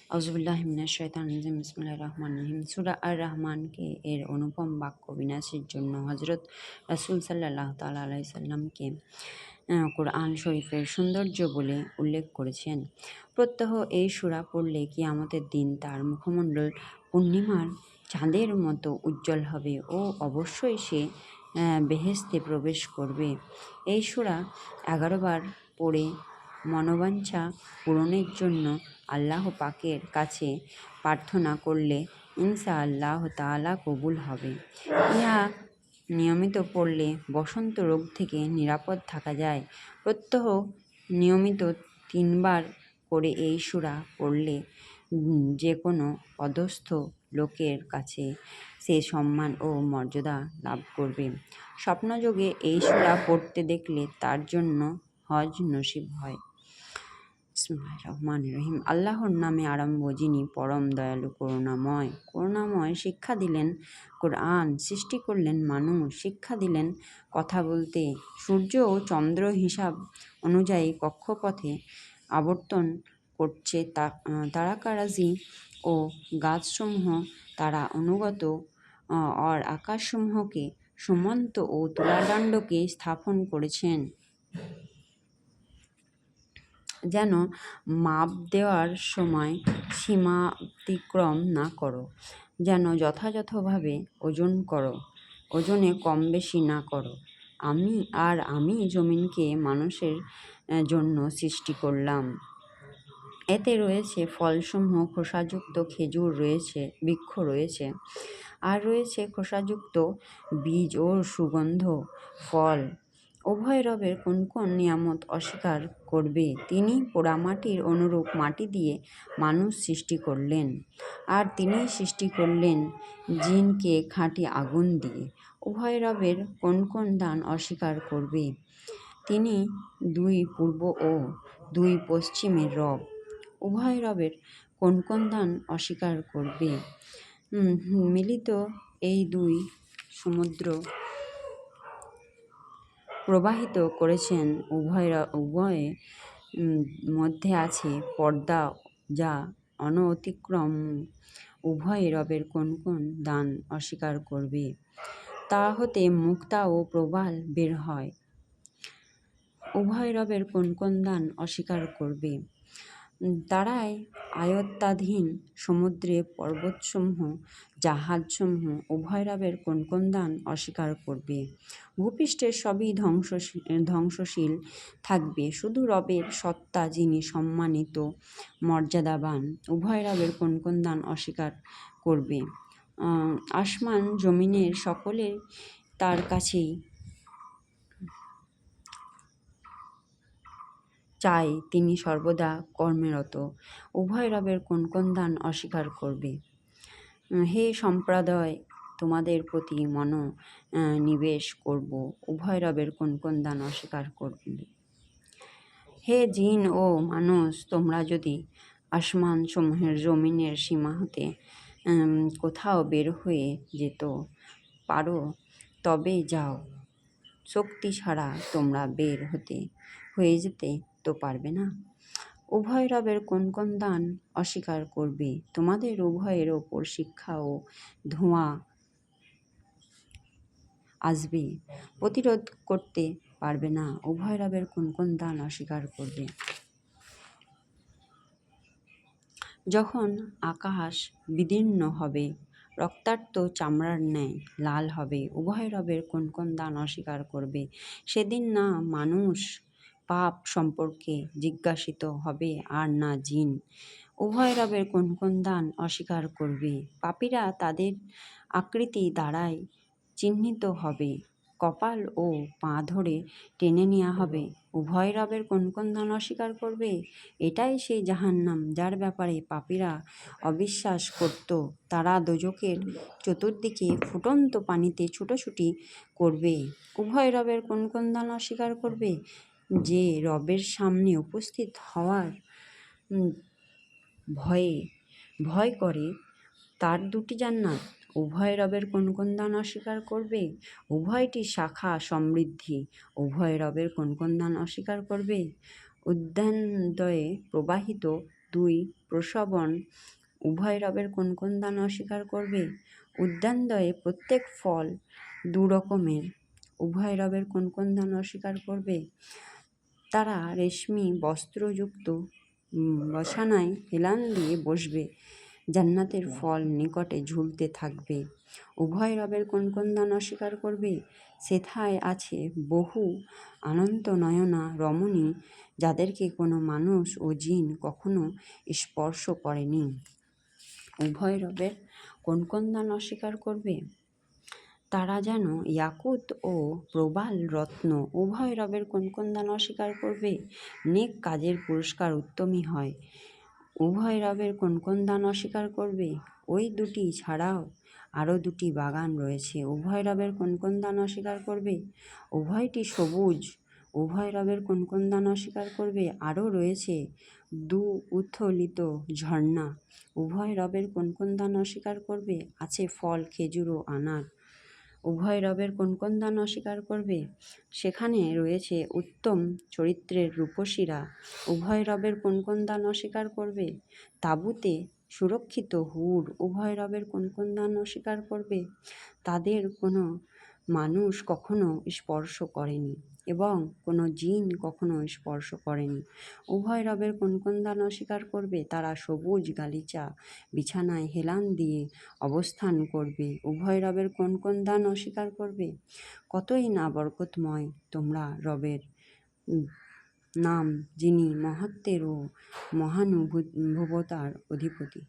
আউযুবিল্লাহি মিনাশ শাইতানির রাজিম বিসমিল্লাহির রহমানির রহিম। সূরা আর রহমানকে এর অনুপম বাক্য বিন্যাসের জন্য হযরত রাসূল সাল্লাল্লাহু তাআলা আলাইহি সাল্লামকে কোরআন শরীফের সৌন্দর্য বলে উল্লেখ করেছেন। প্রত্যহ এই সূরা পড়লে কিয়ামতের দিন তার মুখমণ্ডল পূর্ণিমার চাঁদের মতো উজ্জ্বল হবে ও অবশ্যই সে বেহেশতে প্রবেশ করবে। এই সূরা ১১ বার পড়ে মনোবাঞ্ছা পূরণের জন্য আল্লাহ পাকের কাছে প্রার্থনা করলে ইনশাআল্লাহ তাআলা কবুল হবে। ইহা নিয়মিত পড়লে বসন্ত রোগ থেকে নিরাপদ থাকা যায়। প্রত্যহ নিয়মিত ৩ বার করে এই সূরা পড়লে যে কোনো অধস্থ লোকের কাছে সে সম্মান ও মর্যাদা লাভ করবে। স্বপ্নযোগে এই সূরা পড়তে দেখলে তার জন্য হজ নসিব হয়। বিসমিল্লাহির রহমানির রহিম। আল্লাহর নামে আরম্ভ, যিনি পরম দয়ালু করুণাময়। করুণাময় শিক্ষা দিলেন কোরআন, সৃষ্টি করলেন মানুষ, শিক্ষা দিলেন কথা বলতে। সূর্য ও চন্দ্র হিসাব অনুযায়ী কক্ষপথে আবর্তন করছে, তারকারাজি ও গাছসমূহ তারা অনুগত, আর আকাশসমূহকে সুমন্ত ও তুলাদণ্ডকে স্থাপন করেছেন যেন মাপ দেওয়ার সময় সীমাতিক্রম না করো, যেন যথাযথভাবে ওজন করো, ওজনে কম বেশি না করো। আমি জমিনকে মানুষের জন্য সৃষ্টি করলাম। এতে রয়েছে ফলসমূহ, খোসাযুক্ত খেজুর রয়েছে, বৃক্ষ রয়েছে, আর রয়েছে খোসাযুক্ত বীজ ও সুগন্ধ ফল। উভয় রবের কোন কোন নিয়ামত অস্বীকার করবে? তিনি পোড়ামাটির অনুরূপ মাটি দিয়ে মানুষ সৃষ্টি করলেন, আর তিনি সৃষ্টি করলেন জিনকে খাঁটি আগুন দিয়ে। উভয় রবের কোন কোন দান অস্বীকার করবে? তিনি ২ পূর্ব ও ২ পশ্চিমের রব। উভয় রবের কোন কোন দান অস্বীকার করবে? মিলিত এই ২ সমুদ্র প্রবাহিত করেছেন, উভয়ে মধ্যে আছে পর্দা যা অনতিক্রম। উভয় রবের কোন কোন দান অস্বীকার করবে? তা হতে মুক্তা ও প্রবাল বের হয়। উভয় রবের কোন কোন দান অস্বীকার করবে? তারাই আয়ত্তাধীন সমুদ্রে পর্বতসমূহ, জাহাজসমূহ। উভয় রবের কোন কোন দান অস্বীকার করবে? ভূপৃষ্ঠের সবই ধ্বংসশীল থাকবে, শুধু রবের সত্তা যিনি সম্মানিত, মর্যাদাবান। উভয় রবের কোন কোন দান অস্বীকার করবে? আসমান জমিনের সকলে তার কাছেই চাই, তিনি সর্বদা কর্মরত। উভয় রবের কোন কোন দান অস্বীকার করবে? হে সম্প্রদায়, তোমাদের প্রতি মনোনিবেশ করব। উভয় রবের কোন কোন দান অস্বীকার করবে? হে জিন ও মানুষ, তোমরা যদি আসমানসমূহের জমিনের সীমা হতে কোথাও বের হয়ে যেতে পারো তবে যাও। শক্তি ছাড়া তোমরা বের হয়ে যেতে তো পারবে না। উভয় রবের কোন কোন দান অস্বীকার করবে? তোমাদের উভয়ের ওপর শিক্ষা ও ধোঁয়া আসবে, প্রতিরোধ করতে পারবে না। উভয় রবের কোন কোন দান অস্বীকার করবে? যখন আকাশ বিদীর্ণ হবে, রক্তাক্ত চামড়ার ন্যায় লাল হবে, উভয় রবের কোন কোন দান অস্বীকার করবে? সেদিন না মানুষ পাপ সম্পর্কে জিজ্ঞাসিত হবে আর না জিন। উভয় রবের কোন কোন দান অস্বীকার করবে? পাপীরা তাদের আকৃতি দ্বারাই চিহ্নিত হবে, কপাল ও পা ধরে টেনে নেওয়া হবে। উভয় রবের কোন কোন দান অস্বীকার করবে? এটাই সেই জাহান্নাম যার ব্যাপারে পাপীরা অবিশ্বাস করত। তারা দোজখের চতুর্দিকে ফুটন্ত পানিতে ছুটোছুটি করবে। উভয় রবের কোন কোন দান অস্বীকার করবে? যে রবের সামনে উপস্থিত হওয়ার ভয় করে তার ২টি জান্নাত। উভয় রবের কোন কোন দান অস্বীকার করবে? উভয়টি শাখা সমৃদ্ধি। উভয় রবের কোন কোন দান অস্বীকার করবে? উদ্যানদ্বয়ে প্রবাহিত ২ প্রসবন উভয় রবের কোন কোন দান অস্বীকার করবে? উদ্যানদ্বয়ে প্রত্যেক ফল 2 রকমের, উভয় রবের কোন কোন দান অস্বীকার করবে? তারা রেশমি বস্ত্রযুক্ত বসানায় হেলান দিয়ে বসবে, জান্নাতের ফল নিকটে ঝুলতে থাকবে। উভয় রবের কোন কোন দান অস্বীকার করবে? সেথায় আছে বহু অনন্ত নয়না রমণী, যাদেরকে কোনো মানুষ ও জিন কখনো স্পর্শ করেনি। উভয় রবের কোন কোন দান অস্বীকার করবে? তারা যেন ইয়াকুত ও প্রবাল রত্ন। উভয় রবের কোন কোন দান অস্বীকার করবে? নেক কাজের পুরস্কার উত্তমই হয়। উভয় রবের কোন কোন দান অস্বীকার করবে? ওই দুটি ছাড়াও আরও 2টি বাগান রয়েছে। উভয় রবের কোন কোন দান অস্বীকার করবে? উভয়টি সবুজ। উভয় রবের কোন কোন দান অস্বীকার করবে? আরও রয়েছে 2 উত্থলিত ঝর্ণা। উভয় রবের কোন কোন দান অস্বীকার করবে? আছে ফল, খেজুর ও আনার। উভয় রবের কোন কোন দান অস্বীকার করবে? সেখানে রয়েছে উত্তম চরিত্রের রূপসীরা। উভয় রবের কোন কোন দান অস্বীকার করবে? তাঁবুতে সুরক্ষিত হুর। উভয় রবের কোন কোন দান অস্বীকার করবে? তাদের কোনো মানুষ কখনো স্পর্শ করেনি এবং কোনো জিন কখনো স্পর্শ করেনি। উভয় রবের কোন কোন দান অস্বীকার করবে? তারা সবুজ গালিচা বিছানায় হেলান দিয়ে অবস্থান করবে। উভয় রবের কোন কোন দান অস্বীকার করবে? কতই না বরকতময় তোমরা রবের নাম, যিনি মহত্বের ও মহানুভবতার অধিপতি।